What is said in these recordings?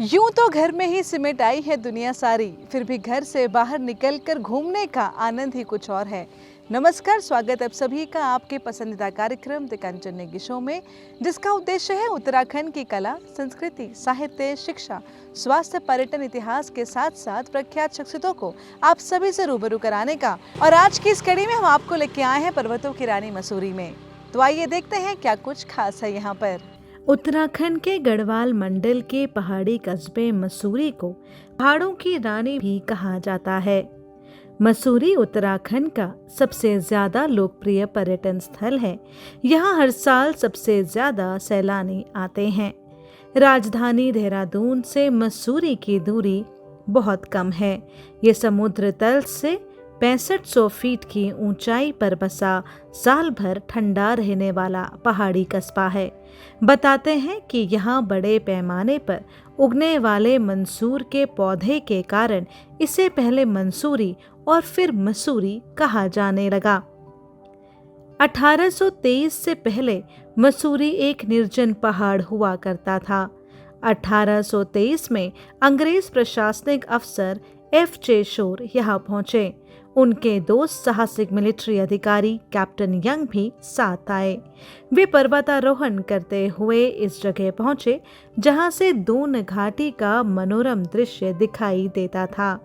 यूं तो घर में ही सिमट आई है दुनिया सारी, फिर भी घर से बाहर निकलकर घूमने का आनंद ही कुछ और है। नमस्कार, स्वागत आप सभी का आपके पसंदीदा कार्यक्रम द कंचन नेगी शो में, जिसका उद्देश्य है उत्तराखंड की कला, संस्कृति, साहित्य, शिक्षा, स्वास्थ्य, पर्यटन, इतिहास के साथ साथ प्रख्यात शख्सियतों को आप सभी से रूबरू कराने का। और आज की इस कड़ी में हम आपको लेके आए हैं पर्वतों की रानी मसूरी में। तो आइए देखते हैं क्या कुछ खास है यहाँ पर। उत्तराखंड के गढ़वाल मंडल के पहाड़ी कस्बे मसूरी को पहाड़ों की रानी भी कहा जाता है। मसूरी उत्तराखंड का सबसे ज्यादा लोकप्रिय पर्यटन स्थल है। यहाँ हर साल सबसे ज्यादा सैलानी आते हैं। राजधानी देहरादून से मसूरी की दूरी बहुत कम है। ये समुद्र तल से 6500 फीट की ऊंचाई पर बसा साल भर ठंडा रहने वाला पहाड़ी कस्बा है। बताते हैं कि यहाँ बड़े पैमाने पर उगने वाले मंसूर के पौधे के कारण इसे पहले मंसूरी और फिर मसूरी कहा जाने लगा। 1823 से पहले मसूरी एक निर्जन पहाड़ हुआ करता था। 1823 में अंग्रेज प्रशासनिक अफसर F.J. शोर यहाँ पहुंचे। उनके दो साहसिक मिलिट्री अधिकारी कैप्टन यंग भी साथ आए। वे पर्वतारोहण करते हुए इस जगह पहुंचे जहां से दून घाटी का मनोरम दृश्य दिखाई देता था।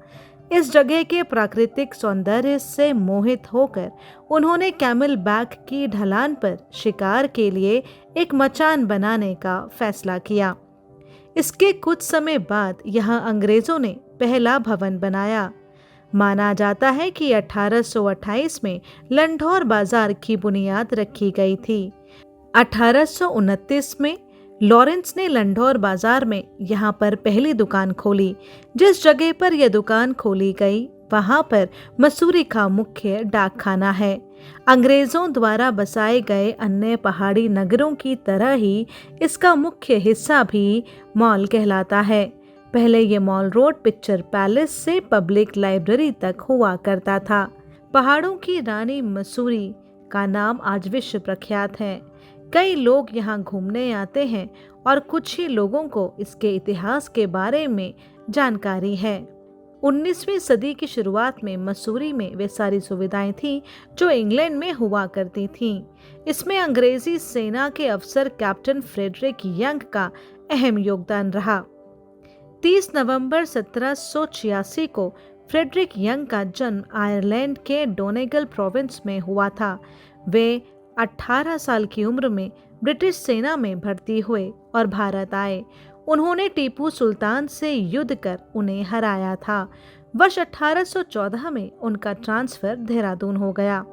इस जगह के प्राकृतिक सौंदर्य से मोहित होकर उन्होंने कैमल बैक की ढलान पर शिकार के लिए एक मचान बनाने का फैसला किया। इसके कुछ समय बाद यहाँ अंग्रेजों ने पहला भवन बनाया। माना जाता है कि 1828 में लंढौर बाजार की बुनियाद रखी गई थी। 1829 में लॉरेंस ने लंढौर बाजार में यहाँ पर पहली दुकान खोली। जिस जगह पर यह दुकान खोली गई वहाँ पर मसूरी का मुख्य डाकखाना है। अंग्रेजों द्वारा बसाए गए अन्य पहाड़ी नगरों की तरह ही इसका मुख्य हिस्सा भी मॉल कहलाता है। पहले ये मॉल रोड पिक्चर पैलेस से पब्लिक लाइब्रेरी तक हुआ करता था। पहाड़ों की रानी मसूरी का नाम आज विश्व प्रख्यात है। कई लोग यहाँ घूमने आते हैं और कुछ ही लोगों को इसके इतिहास के बारे में जानकारी है। 19वीं सदी की शुरुआत में मसूरी में वे सारी सुविधाएं थीं जो इंग्लैंड में हुआ करती थीं। इसमें अंग्रेजी सेना के अफसर कैप्टन फ्रेडरिक यंग का अहम योगदान रहा। 30 नवंबर 1786 को फ्रेडरिक यंग का जन्म आयरलैंड के डोनेगल प्रोविंस में हुआ था। वे 18 साल की उम्र में ब्रिटिश सेना में भर्ती हुए और भारत आए। उन्होंने टीपू सुल्तान से युद्ध कर उन्हें हराया था। वर्ष 1814 में उनका ट्रांसफर देहरादून हो गया।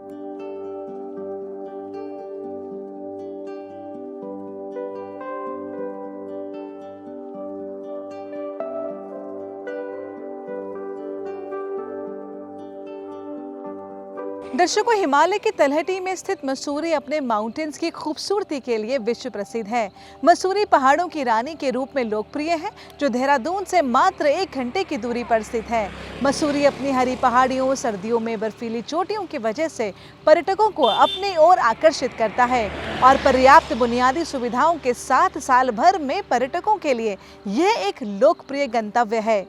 दर्शकों, हिमालय की तलहटी में स्थित मसूरी अपने माउंटेन्स की खूबसूरती के लिए विश्व प्रसिद्ध है। मसूरी पहाड़ों की रानी के रूप में लोकप्रिय है, जो देहरादून से मात्र 1 घंटे की दूरी पर स्थित है। मसूरी अपनी हरी पहाड़ियों, सर्दियों में बर्फीली चोटियों की वजह से पर्यटकों को अपनी ओर आकर्षित करता है और पर्याप्त बुनियादी सुविधाओं के साथ साल भर में पर्यटकों के लिए यह एक लोकप्रिय गंतव्य है।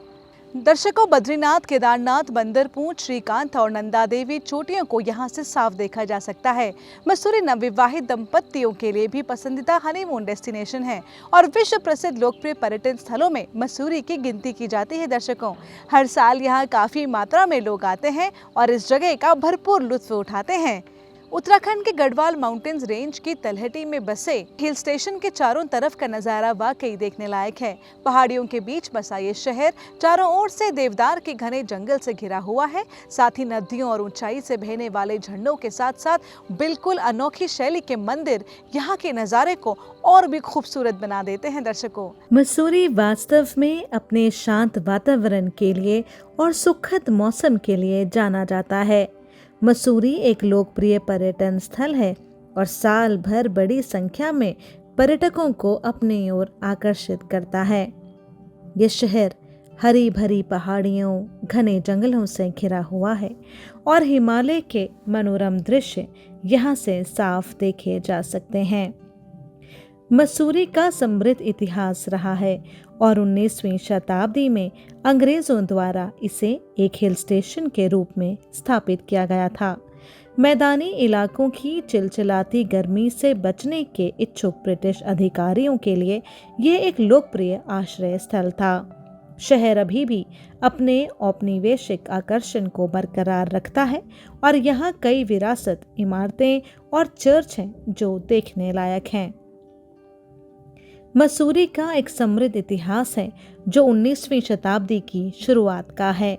दर्शकों, बद्रीनाथ, केदारनाथ, बंदरपूंछ, श्रीकांत और नंदा देवी चोटियों को यहाँ से साफ देखा जा सकता है। मसूरी नवविवाहित दंपतियों के लिए भी पसंदीदा हनीमून डेस्टिनेशन है और विश्व प्रसिद्ध लोकप्रिय पर्यटन स्थलों में मसूरी की गिनती की जाती है। दर्शकों, हर साल यहाँ काफ़ी मात्रा में लोग आते हैं और इस जगह का भरपूर लुत्फ उठाते हैं। उत्तराखंड के गढ़वाल माउंटेन्स रेंज की तलहटी में बसे हिल स्टेशन के चारों तरफ का नज़ारा वाकई देखने लायक है। पहाड़ियों के बीच बसा ये शहर चारों ओर से देवदार के घने जंगल से घिरा हुआ है। साथ ही नदियों और ऊंचाई से बहने वाले झरनों के साथ साथ बिल्कुल अनोखी शैली के मंदिर यहाँ के नज़ारे को और भी खूबसूरत बना देते हैं। दर्शकों, मसूरी वास्तव में अपने शांत वातावरण के लिए और सुखद मौसम के लिए जाना जाता है। मसूरी एक लोकप्रिय पर्यटन स्थल है और साल भर बड़ी संख्या में पर्यटकों को अपनी ओर आकर्षित करता है। ये शहर हरी भरी पहाड़ियों, घने जंगलों से घिरा हुआ है और हिमालय के मनोरम दृश्य यहाँ से साफ देखे जा सकते हैं। मसूरी का समृद्ध इतिहास रहा है और 19वीं शताब्दी में अंग्रेजों द्वारा इसे एक हिल स्टेशन के रूप में स्थापित किया गया था। मैदानी इलाकों की चिलचिलाती गर्मी से बचने के इच्छुक ब्रिटिश अधिकारियों के लिए ये एक लोकप्रिय आश्रय स्थल था। शहर अभी भी अपने औपनिवेशिक आकर्षण को बरकरार रखता है और यहाँ कई विरासत इमारतें और चर्च हैं जो देखने लायक हैं। मसूरी का एक समृद्ध इतिहास है जो 19वीं शताब्दी की शुरुआत का है।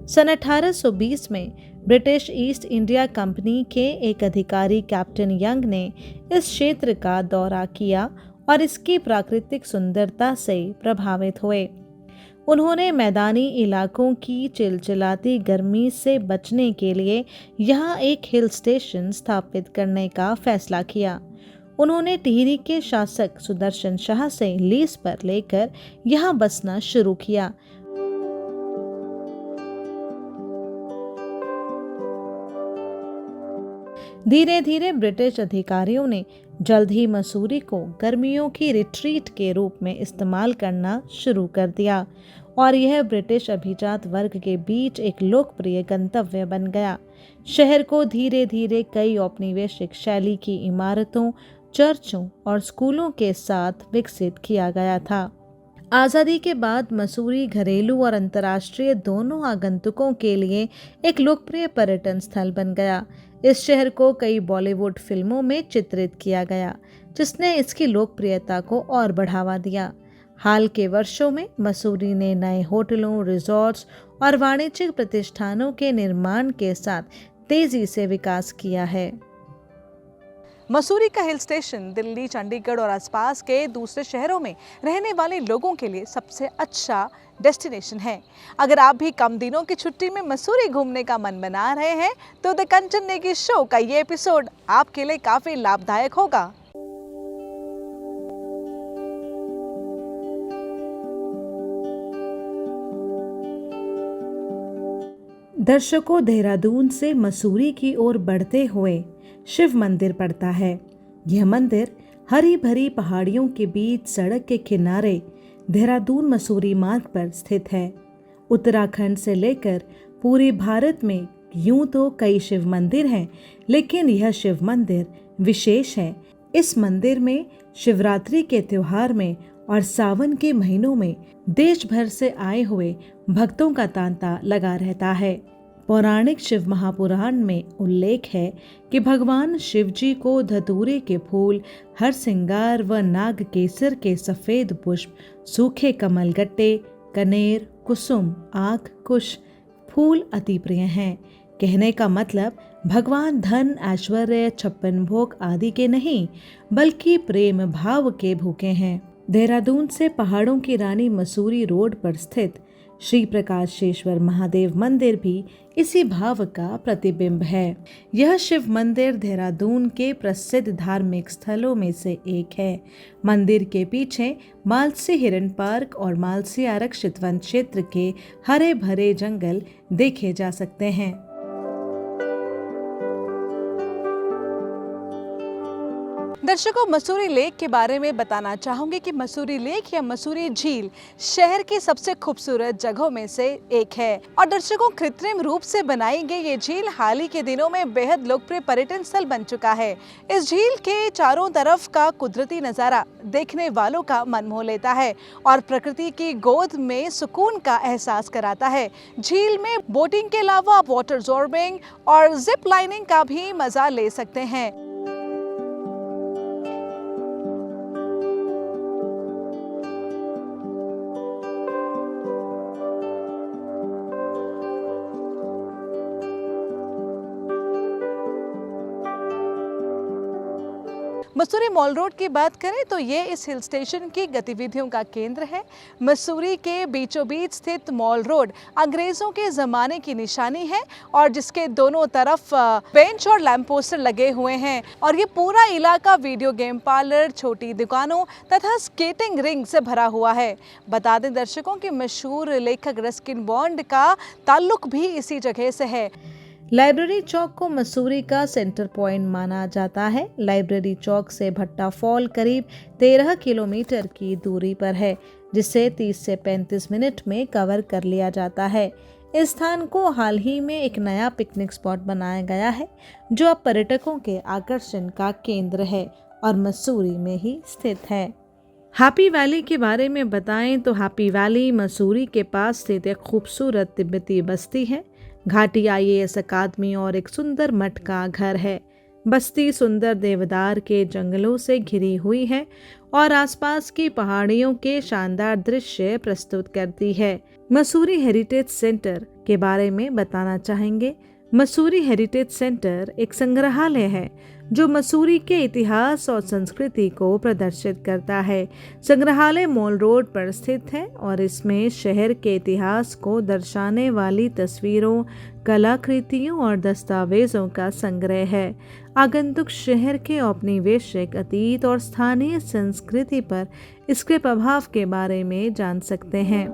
सन 1820 में ब्रिटिश ईस्ट इंडिया कंपनी के एक अधिकारी कैप्टन यंग ने इस क्षेत्र का दौरा किया और इसकी प्राकृतिक सुंदरता से प्रभावित हुए। उन्होंने मैदानी इलाकों की चिलचिलाती गर्मी से बचने के लिए यहाँ एक हिल स्टेशन स्थापित करने का फैसला किया। उन्होंने टिहरी के शासक सुदर्शन शाह से लीज पर लेकर यहाँ बसना शुरू किया। धीरे धीरे ब्रिटिश अधिकारियों ने जल्द ही मसूरी को गर्मियों की रिट्रीट के रूप में इस्तेमाल करना शुरू कर दिया और यह ब्रिटिश अभिजात वर्ग के बीच एक लोकप्रिय गंतव्य बन गया। शहर को धीरे धीरे कई औपनिवेशिक शैली की इमारतों, चर्चों और स्कूलों के साथ विकसित किया गया था। आज़ादी के बाद मसूरी घरेलू और अंतर्राष्ट्रीय दोनों आगंतुकों के लिए एक लोकप्रिय पर्यटन स्थल बन गया। इस शहर को कई बॉलीवुड फिल्मों में चित्रित किया गया, जिसने इसकी लोकप्रियता को और बढ़ावा दिया। हाल के वर्षों में मसूरी ने नए होटलों, रिजॉर्ट्स और वाणिज्यिक प्रतिष्ठानों के निर्माण के साथ तेजी से विकास किया है। मसूरी का हिल स्टेशन दिल्ली, चंडीगढ़ और आसपास के दूसरे शहरों में रहने वाले लोगों के लिए सबसे अच्छा डेस्टिनेशन है। अगर आप भी कम दिनों की छुट्टी में मसूरी घूमने का मन बना रहे हैं तो द कंचन नेगी शो का ये एपिसोड आपके लिए काफी लाभदायक होगा। दर्शकों, देहरादून से मसूरी की ओर बढ़ते हुए शिव मंदिर पड़ता है। यह मंदिर हरी भरी पहाड़ियों के बीच सड़क के किनारे देहरादून मसूरी मार्ग पर स्थित है। उत्तराखंड से लेकर पूरे भारत में यूं तो कई शिव मंदिर हैं, लेकिन यह शिव मंदिर विशेष है। इस मंदिर में शिवरात्रि के त्योहार में और सावन के महीनों में देश भर से आए हुए भक्तों का तांता लगा रहता है। पौराणिक शिव महापुराण में उल्लेख है कि भगवान शिव जी को धतूरे के फूल, हरसिंगार व नाग केसर के सफेद पुष्प, सूखे कमलगट्टे, कनेर, कुसुम, आक, कुश फूल अति प्रिय हैं। कहने का मतलब भगवान धन, ऐश्वर्य, 56 भोग आदि के नहीं, बल्कि प्रेम भाव के भूखे हैं। देहरादून से पहाड़ों की रानी मसूरी रोड पर स्थित श्री प्रकाशेश्वर महादेव मंदिर भी इसी भाव का प्रतिबिंब है। यह शिव मंदिर देहरादून के प्रसिद्ध धार्मिक स्थलों में से एक है। मंदिर के पीछे मालसी हिरन पार्क और मालसी आरक्षित वन क्षेत्र के हरे भरे जंगल देखे जा सकते हैं। दर्शकों, मसूरी लेक के बारे में बताना चाहूंगी कि मसूरी लेक या मसूरी झील शहर की सबसे खूबसूरत जगहों में से एक है। और दर्शकों, कृत्रिम रूप से बनाई गई ये झील हाल ही के दिनों में बेहद लोकप्रिय पर्यटन स्थल बन चुका है। इस झील के चारों तरफ का कुदरती नज़ारा देखने वालों का मन मोह लेता है और प्रकृति की गोद में सुकून का एहसास कराता है। झील में बोटिंग के अलावा वाटर जॉर्बिंग और जिप लाइनिंग का भी मजा ले सकते हैं। मसूरी मॉल रोड की बात करें तो ये इस हिल स्टेशन की गतिविधियों का केंद्र है। मसूरी के बीचों बीच स्थित मॉल रोड अंग्रेजों के ज़माने की निशानी है और जिसके दोनों तरफ बेंच और लैंप पोस्टर लगे हुए हैं और ये पूरा इलाका वीडियो गेम पार्लर, छोटी दुकानों तथा स्केटिंग रिंग से भरा हुआ है। बता दें दर्शकों कि मशहूर लेखक रस्किन बॉन्ड का ताल्लुक भी इसी जगह से है। लाइब्रेरी चौक को मसूरी का सेंटर पॉइंट माना जाता है। लाइब्रेरी चौक से भट्टा फॉल करीब 13 किलोमीटर की दूरी पर है, जिसे 30 से 35 मिनट में कवर कर लिया जाता है। इस स्थान को हाल ही में एक नया पिकनिक स्पॉट बनाया गया है, जो अब पर्यटकों के आकर्षण का केंद्र है और मसूरी में ही स्थित है। हैप्पी वैली के बारे में बताएं तो हैप्पी वैली मसूरी के पास स्थित एक खूबसूरत तिब्बती बस्ती है। घाटी IAS अकादमी और एक सुंदर मठ का घर है। बस्ती सुंदर देवदार के जंगलों से घिरी हुई है और आसपास की पहाड़ियों के शानदार दृश्य प्रस्तुत करती है। मसूरी हेरिटेज सेंटर के बारे में बताना चाहेंगे। मसूरी हेरिटेज सेंटर एक संग्रहालय है जो मसूरी के इतिहास और संस्कृति को प्रदर्शित करता है। संग्रहालय मॉल रोड पर स्थित है और इसमें शहर के इतिहास को दर्शाने वाली तस्वीरों, कलाकृतियों और दस्तावेजों का संग्रह है। आगंतुक शहर के औपनिवेशिक अतीत और स्थानीय संस्कृति पर इसके प्रभाव के बारे में जान सकते हैं।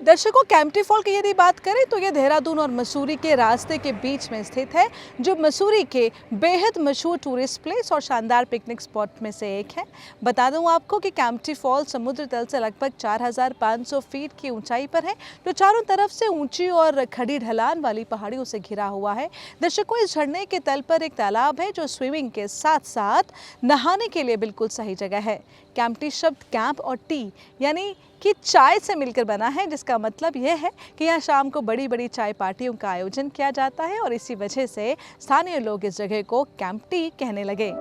दर्शकों, कैंपटी फॉल की यदि बात करें तो ये देहरादून और मसूरी के रास्ते के बीच में स्थित है, जो मसूरी के बेहद मशहूर टूरिस्ट प्लेस और शानदार पिकनिक स्पॉट में से एक है। बता दूं आपको कि कैंपटी फॉल समुद्र तल से लगभग 4500 फीट की ऊंचाई पर है, जो चारों तरफ से ऊंची और खड़ी ढलान वाली पहाड़ियों से घिरा हुआ है। दर्शकों, इस झरने के तल पर एक तालाब है जो स्विमिंग के साथ साथ नहाने के लिए बिल्कुल सही जगह है। कैंपटी शब्द कैंप और टी यानी कि चाय से मिलकर बना है, जिसका मतलब यह है कि यहाँ शाम को बड़ी बड़ी चाय पार्टियों का आयोजन किया जाता है और इसी वजह से स्थानीय लोग इस जगह को कैंप टी कहने लगे।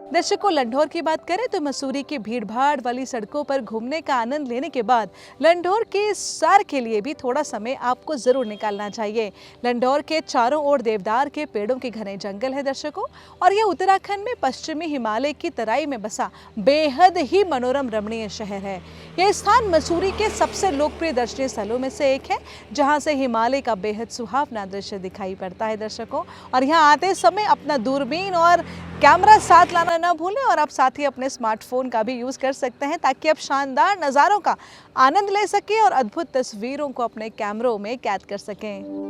दर्शकों, लंढौर की बात करें तो मसूरी की भीड़-भाड़ वाली सड़कों पर घूमने का आनंद लेने के बाद लंढौर के सैर के लिए भी थोड़ा समय आपको जरूर निकालना चाहिए। लंढौर के चारों ओर देवदार के पेड़ों के घने जंगल है दर्शकों, और यह उत्तराखंड में पश्चिमी हिमालय की तराई में बसा बेहद ही मनोरम रमणीय शहर है। यह स्थान मसूरी के सबसे लोकप्रिय दर्शनीय स्थलों में से एक है, जहाँ से हिमालय का बेहद सुहावना दृश्य दिखाई पड़ता है दर्शकों। और यहाँ आते समय अपना दूरबीन और कैमरा साथ लाना ना भूलें, और आप साथ ही अपने स्मार्टफोन का भी यूज़ कर सकते हैं ताकि आप शानदार नज़ारों का आनंद ले सकें और अद्भुत तस्वीरों को अपने कैमरों में कैद कर सकें।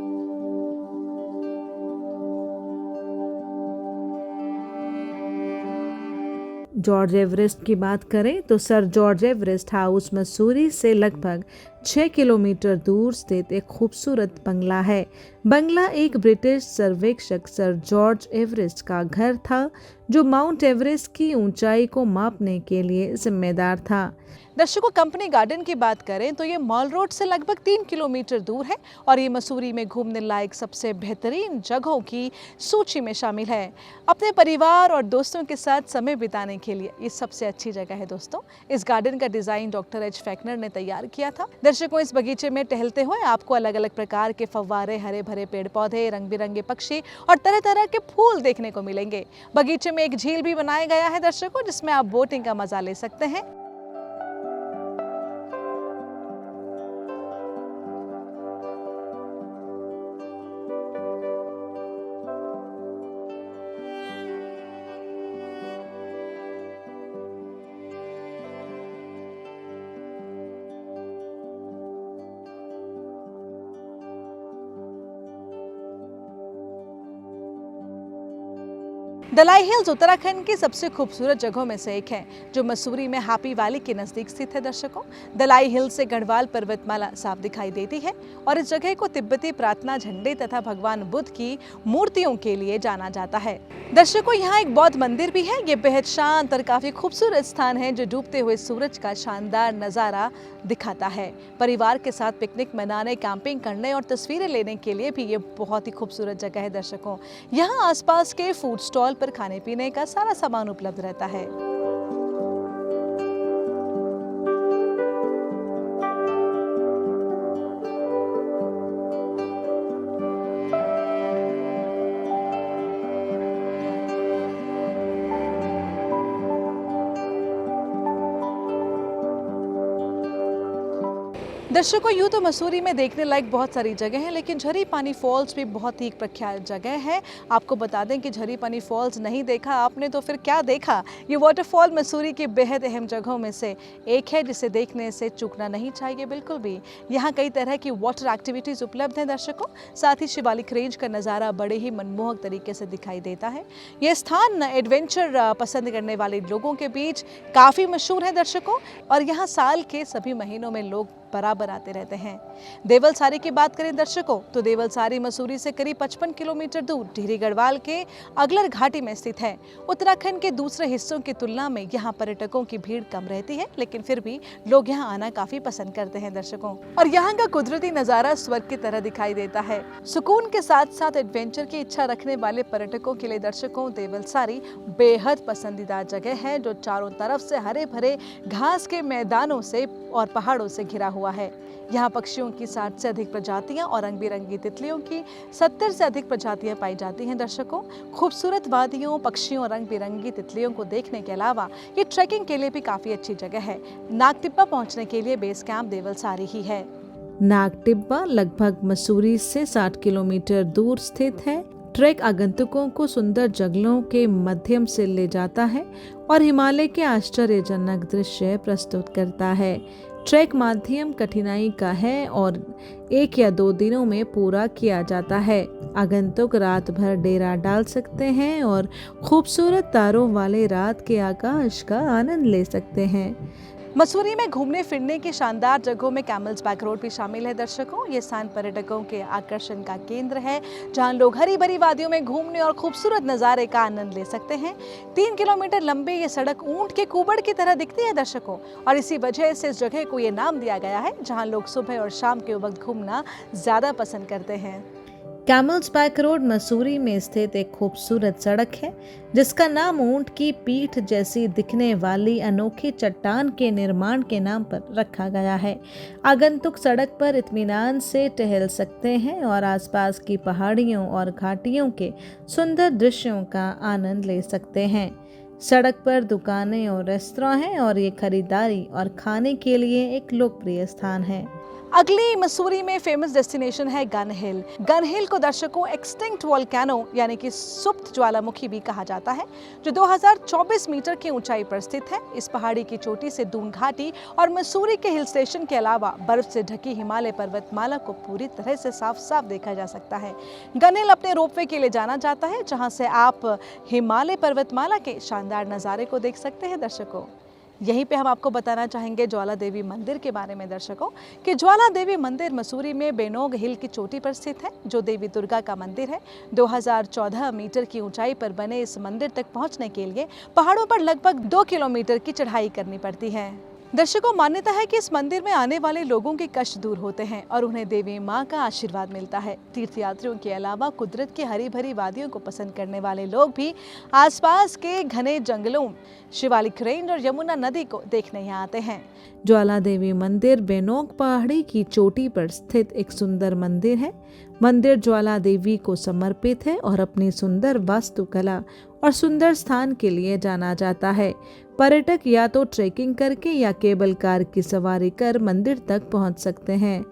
जॉर्ज एवरेस्ट की बात करें तो sir George Everest house Mussoorie से लगभग 6 किलोमीटर दूर स्थित एक खूबसूरत बंगला है। बंगला एक ब्रिटिश सर्वेक्षक सर जॉर्ज एवरेस्ट का घर था, जो माउंट एवरेस्ट की ऊंचाई को मापने के लिए जिम्मेदार था। दर्शकों, कंपनी गार्डन की बात करें तो ये मॉल रोड से लगभग 3 किलोमीटर दूर है और ये मसूरी में घूमने लायक सबसे बेहतरीन जगहों की सूची में शामिल है। अपने परिवार और दोस्तों के साथ समय बिताने के लिए ये सबसे अच्छी जगह है दोस्तों। इस गार्डन का डिजाइन डॉक्टर एच फैकनर ने तैयार किया था। दर्शकों, इस बगीचे में टहलते हुए आपको अलग अलग प्रकार के फव्वारे, हरे भरे पेड़ पौधे, रंग बिरंगे पक्षी और तरह तरह के फूल देखने को मिलेंगे। बगीचे में एक झील भी बनाया गया है दर्शकों, जिसमें आप बोटिंग का मजा ले सकते हैं। दलाई हिल्स उत्तराखंड की सबसे खूबसूरत जगहों में से एक है, जो मसूरी में हैप्पी वैली के नजदीक स्थित है दर्शकों। दलाई हिल्स से गढ़वाल पर्वतमाला साफ दिखाई देती है और इस जगह को तिब्बती प्रार्थना झंडे तथा भगवान बुद्ध की मूर्तियों के लिए जाना जाता है। दर्शकों, यहाँ एक बौद्ध मंदिर भी है। ये बेहद शांत और काफी खूबसूरत स्थान है, जो डूबते हुए सूरज का शानदार नजारा दिखाता है। परिवार के साथ पिकनिक मनाने, कैंपिंग करने और तस्वीरें लेने के लिए भी ये बहुत ही खूबसूरत जगह है दर्शकों। यहाँ आसपास के फूड स्टॉल पर खाने पीने का सारा सामान उपलब्ध रहता है। दर्शकों, यूँ तो मसूरी में देखने लायक बहुत सारी जगह हैं, लेकिन झरी पानी फॉल्स भी बहुत ही प्रख्यात जगह है। आपको बता दें कि झरी पानी फॉल्स नहीं देखा आपने तो फिर क्या देखा। ये वाटरफॉल मसूरी की बेहद अहम जगहों में से एक है, जिसे देखने से चूकना नहीं चाहिए बिल्कुल भी। यहाँ कई तरह की वाटर एक्टिविटीज़ उपलब्ध हैं दर्शकों। साथ ही शिवालिक रेंज का नज़ारा बड़े ही मनमोहक तरीके से दिखाई देता है। ये स्थान एडवेंचर पसंद करने वाले लोगों के बीच काफ़ी मशहूर है दर्शकों, और यहाँ साल के सभी महीनों में लोग बराबर आते रहते हैं। देवलसारी की बात करें दर्शकों, तो देवलसारी मसूरी से करीब 55 किलोमीटर दूर टिहरी गढ़वाल के अगलर घाटी में स्थित है। उत्तराखंड के दूसरे हिस्सों की तुलना में यहाँ पर्यटकों की भीड़ कम रहती है, लेकिन फिर भी लोग यहाँ आना काफी पसंद करते हैं दर्शकों। और यहाँ का कुदरती नजारा स्वर्ग की तरह दिखाई देता है। सुकून के साथ साथ एडवेंचर की इच्छा रखने वाले पर्यटकों के लिए दर्शकों देवलसारी बेहद पसंदीदा जगह है, जो चारों तरफ से हरे भरे घास के मैदानों से और पहाड़ों से घिरा हुआ है। यहाँ पक्षियों की 60 से अधिक प्रजातियां और रंग बिरंगी तितलियों की 70 से अधिक प्रजातियां पाई जाती हैं दर्शकों। खूबसूरत वादियों, पक्षियों और रंग बिरंगी तितलियों को देखने के अलावा ये ट्रैकिंग के लिए भी काफी अच्छी जगह है। नागटिब्बा पहुंचने के लिए बेस कैंप देवलसारी ही है। नागटिब्बा लगभग मसूरी से 60 किलोमीटर दूर स्थित है। ट्रैक आगंतुकों को सुंदर जंगलों के माध्यम से ले जाता है और हिमालय के आश्चर्यजनक दृश्य प्रस्तुत करता है। ट्रैक माध्यम कठिनाई का है और 1 या 2 दिनों में पूरा किया जाता है। आगंतुक रात भर डेरा डाल सकते हैं और खूबसूरत तारों वाले रात के आकाश का आनंद ले सकते हैं। मसूरी में घूमने फिरने की शानदार जगहों में कैमल्स बैक रोड भी शामिल है दर्शकों। ये स्थान पर्यटकों के आकर्षण का केंद्र है, जहां लोग हरी भरी वादियों में घूमने और खूबसूरत नज़ारे का आनंद ले सकते हैं। 3 किलोमीटर लंबे ये सड़क ऊंट के कुबड़ की तरह दिखती है दर्शकों, और इसी वजह से इस जगह को ये नाम दिया गया है, जहाँ लोग सुबह और शाम के वक्त घूमना ज़्यादा पसंद करते हैं। कैमल्स बैक रोड मसूरी में स्थित एक खूबसूरत सड़क है, जिसका नाम ऊंट की पीठ जैसी दिखने वाली अनोखी चट्टान के निर्माण के नाम पर रखा गया है। आगंतुक सड़क पर इत्मीनान से टहल सकते हैं और आसपास की पहाड़ियों और घाटियों के सुंदर दृश्यों का आनंद ले सकते हैं। सड़क पर दुकानें और रेस्तरां हैं और ये खरीदारी और खाने के लिए एक लोकप्रिय स्थान है। अगली मसूरी में फेमस डेस्टिनेशन है गन हिल। गन हिल को दर्शकों एक्सटिंक्ट वोल्केनो यानी कि सुप्त ज्वालामुखी भी कहा जाता है, जो 2024 मीटर की ऊंचाई पर स्थित है। इस पहाड़ी की चोटी से दून घाटी और मसूरी के हिल स्टेशन के अलावा बर्फ से ढकी हिमालय पर्वतमाला को पूरी तरह से साफ साफ देखा जा सकता है। गन हिल अपने रोपवे के लिए जाना जाता है, जहाँ से आप हिमालय पर्वतमाला के शानदार नज़ारे को देख सकते हैं दर्शकों। यहीं पे हम आपको बताना चाहेंगे ज्वाला देवी मंदिर के बारे में दर्शकों, कि ज्वाला देवी मंदिर मसूरी में बेनोग हिल की चोटी पर स्थित है, जो देवी दुर्गा का मंदिर है। 2014 मीटर की ऊंचाई पर बने इस मंदिर तक पहुंचने के लिए पहाड़ों पर लगभग 2 किलोमीटर की चढ़ाई करनी पड़ती है। दर्शकों, मान्यता है कि इस मंदिर में आने वाले लोगों के कष्ट दूर होते हैं और उन्हें देवी माँ का आशीर्वाद मिलता है। तीर्थयात्रियों के अलावा कुदरत की हरी भरी वादियों को पसंद करने वाले लोग भी आसपास के घने जंगलों, शिवालिक रेंज और यमुना नदी को देखने यहाँ आते हैं। ज्वाला देवी मंदिर बेनोग पहाड़ी की चोटी पर स्थित एक सुंदर मंदिर है। मंदिर ज्वाला देवी को समर्पित है और अपनी सुंदर वास्तुकला और सुंदर स्थान के लिए जाना जाता है। पर्यटक या तो ट्रेकिंग करके या केबल कार की सवारी कर मंदिर तक पहुंच सकते हैं।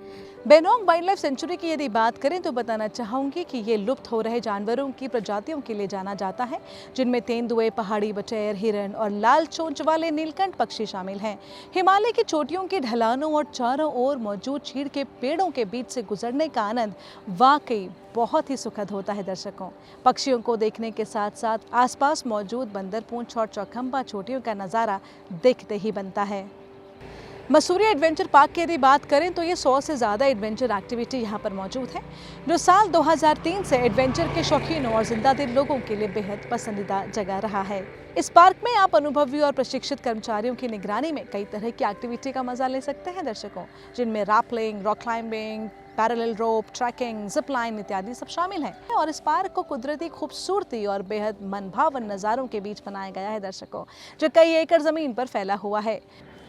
बेनोग वाइल्ड लाइफ सेंचुरी की यदि बात करें तो बताना चाहूँगी कि ये लुप्त हो रहे जानवरों की प्रजातियों के लिए जाना जाता है, जिनमें तेंदुए, पहाड़ी बटेर, हिरन और लाल चोंच वाले नीलकंठ पक्षी शामिल हैं। हिमालय की चोटियों की ढलानों और चारों ओर मौजूद चीड़ के पेड़ों के बीच से गुजरने का आनंद वाकई बहुत ही सुखद होता है दर्शकों। पक्षियों को देखने के साथ साथ आसपास मौजूद बंदर पूंछ और चौखंबा चोटियों का नज़ारा देखते ही बनता है। मसूरी एडवेंचर पार्क की यदि बात करें तो ये 100 से ज़्यादा एडवेंचर एक्टिविटी यहाँ पर मौजूद है, जो साल 2003 से एडवेंचर के शौकीनों और जिंदा दिल लोगों के लिए बेहद पसंदीदा जगह रहा है। इस पार्क में आप अनुभवी और प्रशिक्षित कर्मचारियों की निगरानी में कई तरह की एक्टिविटी का मजा ले सकते हैं दर्शकों, जिनमें रैपलिंग, रॉक क्लाइंबिंग, पैरेलल रोप, ट्रैकिंग, जिप लाइन इत्यादि सब शामिल हैं। और इस पार्क को कुदरती खूबसूरती और बेहद मनभावन नज़ारों के बीच बनाया गया है दर्शकों, जो कई एकड़ ज़मीन पर फैला हुआ है।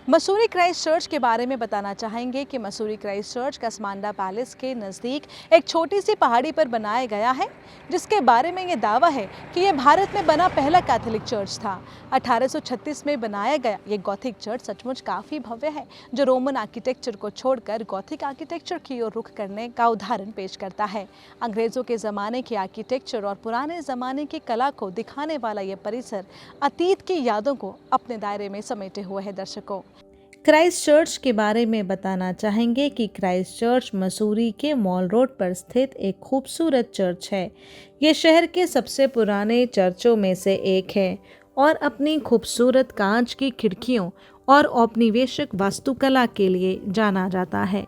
मसूरी क्राइस्ट चर्च के बारे में बताना चाहेंगे कि मसूरी क्राइस्ट चर्च कसमांडा पैलेस के नज़दीक एक छोटी सी पहाड़ी पर बनाया गया है, जिसके बारे में ये दावा है कि ये भारत में बना पहला कैथोलिक चर्च था। 1836 में बनाया गया ये गॉथिक चर्च सचमुच काफ़ी भव्य है, जो रोमन आर्किटेक्चर को छोड़कर गॉथिक आर्किटेक्चर की ओर रुख करने का उदाहरण पेश करता है। अंग्रेज़ों के ज़माने के आर्किटेक्चर और पुराने ज़माने की कला को दिखाने वाला ये परिसर अतीत की यादों को अपने दायरे में समेटे हुए है। दर्शकों, क्राइस्ट चर्च के बारे में बताना चाहेंगे कि क्राइस्ट चर्च मसूरी के मॉल रोड पर स्थित एक खूबसूरत चर्च है। ये शहर के सबसे पुराने चर्चों में से एक है और अपनी खूबसूरत कांच की खिड़कियों और औपनिवेशिक वास्तुकला के लिए जाना जाता है।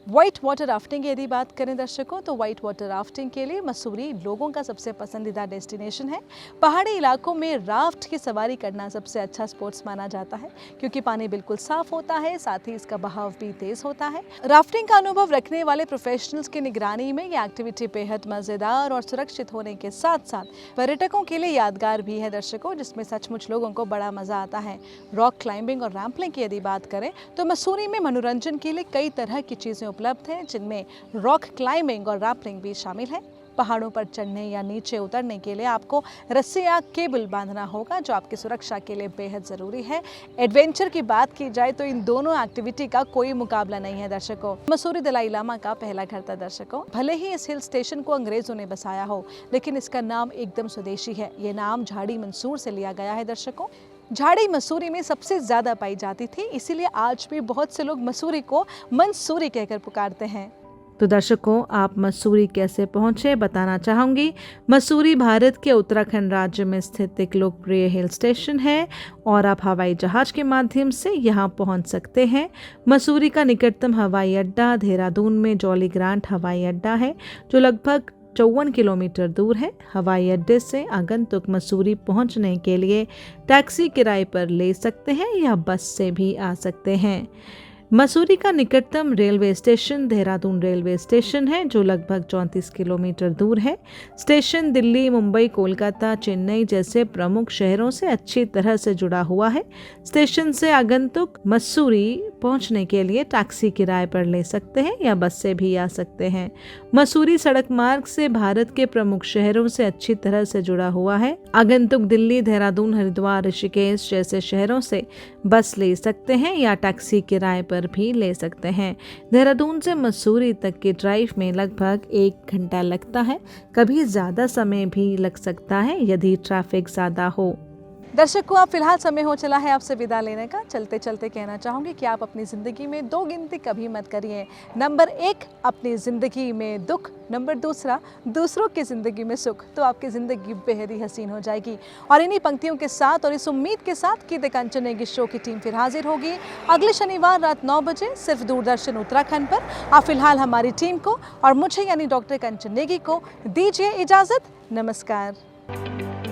व्हाइट वाटर राफ्टिंग की यदि बात करें दर्शकों, तो व्हाइट वाटर राफ्टिंग के लिए मसूरी लोगों का सबसे पसंदीदा डेस्टिनेशन है। पहाड़ी इलाकों में राफ्ट की सवारी करना सबसे अच्छा स्पोर्ट्स माना जाता है, क्योंकि पानी बिल्कुल साफ होता है, साथ ही इसका बहाव भी तेज होता है। राफ्टिंग का अनुभव रखने वाले प्रोफेशनल्स की निगरानी में ये एक्टिविटी बेहद मजेदार और सुरक्षित होने के साथ साथ पर्यटकों के लिए यादगार भी है दर्शकों, जिसमें सचमुच लोगों को बड़ा मजा आता है। रॉक क्लाइंबिंग और रैम्पलिंग की यदि बात करें, तो मसूरी में मनोरंजन के लिए कई तरह की चीजें उपलब्ध हैं, जिनमें रॉक क्लाइंबिंग और रैपलिंग भी शामिल है। पहाड़ों पर चढ़ने या नीचे उतरने के लिए आपको रस्सी या केबल बांधना होगा, जो आपकी सुरक्षा के लिए बेहद ज़रूरी है। एडवेंचर की बात की जाए तो इन दोनों एक्टिविटी का कोई मुकाबला नहीं है दर्शकों। मसूरी दलाई लामा का पहला घर था दर्शकों। भले ही इस हिल स्टेशन को अंग्रेजों ने बसाया हो, लेकिन इसका नाम एकदम स्वदेशी है। ये नाम झाड़ी मंसूर से लिया गया है दर्शकों। झाड़ी मसूरी में सबसे ज़्यादा पाई जाती थी, इसीलिए आज भी बहुत से लोग मसूरी को मंसूरी कहकर पुकारते हैं। तो दर्शकों, आप मसूरी कैसे पहुंचे बताना चाहूँगी। मसूरी भारत के उत्तराखंड राज्य में स्थित एक लोकप्रिय हिल स्टेशन है और आप हवाई जहाज के माध्यम से यहां पहुंच सकते हैं। मसूरी का निकटतम हवाई अड्डा देहरादून में जॉली ग्रांट हवाई अड्डा है, जो लगभग 54 किलोमीटर दूर है। हवाई अड्डे से आगंतुक मसूरी पहुंचने के लिए टैक्सी किराए पर ले सकते हैं या बस से भी आ सकते हैं। मसूरी का निकटतम railway station Dehradun railway station है, जो लगभग 34 किलोमीटर दूर है। स्टेशन दिल्ली, मुंबई, कोलकाता, चेन्नई जैसे प्रमुख शहरों से अच्छी तरह से जुड़ा हुआ है। स्टेशन से आगंतुक मसूरी पहुंचने के लिए टैक्सी किराए पर ले सकते हैं या बस से भी आ सकते हैं। मसूरी सड़क मार्ग से भारत के प्रमुख शहरों से अच्छी तरह से जुड़ा हुआ है। आगंतुक दिल्ली, देहरादून, हरिद्वार, ऋषिकेश जैसे शहरों से बस ले सकते हैं या टैक्सी किराए पर भी ले सकते हैं। देहरादून से मसूरी तक के ड्राइव में लगभग 1 घंटा लगता है, कभी ज़्यादा समय भी लग सकता है यदि ट्रैफिक ज़्यादा हो। दर्शकों, आप फिलहाल समय हो चला है आपसे विदा लेने का। चलते चलते कहना चाहूँगी कि आप अपनी ज़िंदगी में 2 गिनती कभी मत करिए। नंबर 1, अपनी ज़िंदगी में दुख। नंबर 2, दूसरों की ज़िंदगी में सुख। तो आपकी ज़िंदगी बेहद ही हसीन हो जाएगी। और इन्हीं पंक्तियों के साथ और इस उम्मीद के साथ कि द कंचन नेगी शो की टीम फिर हाजिर होगी अगले शनिवार रात 9 बजे सिर्फ दूरदर्शन उत्तराखंड पर। आप फिलहाल हमारी टीम को और मुझे यानी डॉक्टर कंचन नेगी को दीजिए इजाज़त। नमस्कार।